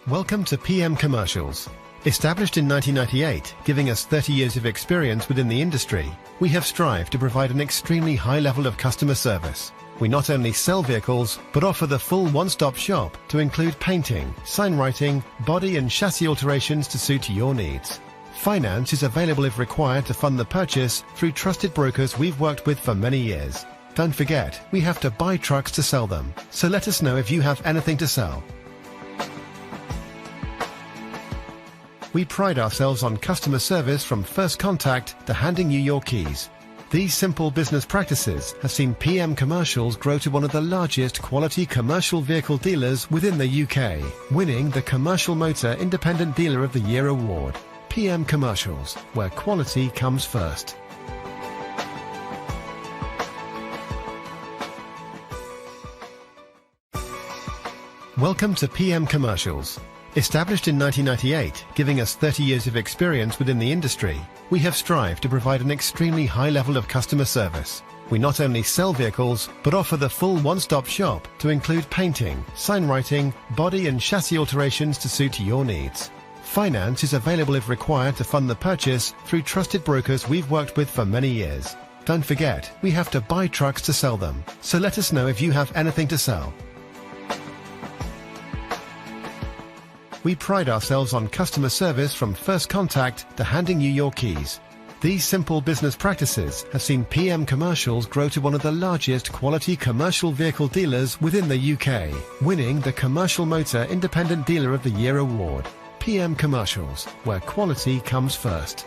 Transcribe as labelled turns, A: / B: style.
A: Welcome to PM Commercials. Established in 1998, giving us 30 years of experience within the industry, we have strived to provide an extremely high level of customer service. We not only sell vehicles, but offer the full one-stop shop to include painting, sign writing, body and chassis alterations to suit your needs. Finance is available if required to fund the purchase through trusted brokers we've worked with for many years. Don't forget, we have to buy trucks to sell them, so let us know if you have anything to sell. We pride ourselves on customer service from first contact to handing you your keys. These simple business practices have seen PM Commercials grow to one of the largest quality commercial vehicle dealers within the UK, winning the Commercial Motor Independent Dealer of the Year award. PM Commercials, where quality comes first. Welcome to PM Commercials. Established in 1998, giving us 30 years of experience within the industry, we have strived to provide an extremely high level of customer service. We not only sell vehicles, but offer the full one-stop shop to include painting, sign writing, body and chassis alterations to suit your needs. Finance is available if required to fund the purchase through trusted brokers we've worked with for many years. Don't forget, we have to buy trucks to sell them, so let us know if you have anything to sell. We pride ourselves on customer service from first contact to handing you your keys. These simple business practices have seen PM Commercials grow to one of the largest quality commercial vehicle dealers within the UK, winning the Commercial Motor Independent Dealer of the Year award. PM Commercials, where quality comes first.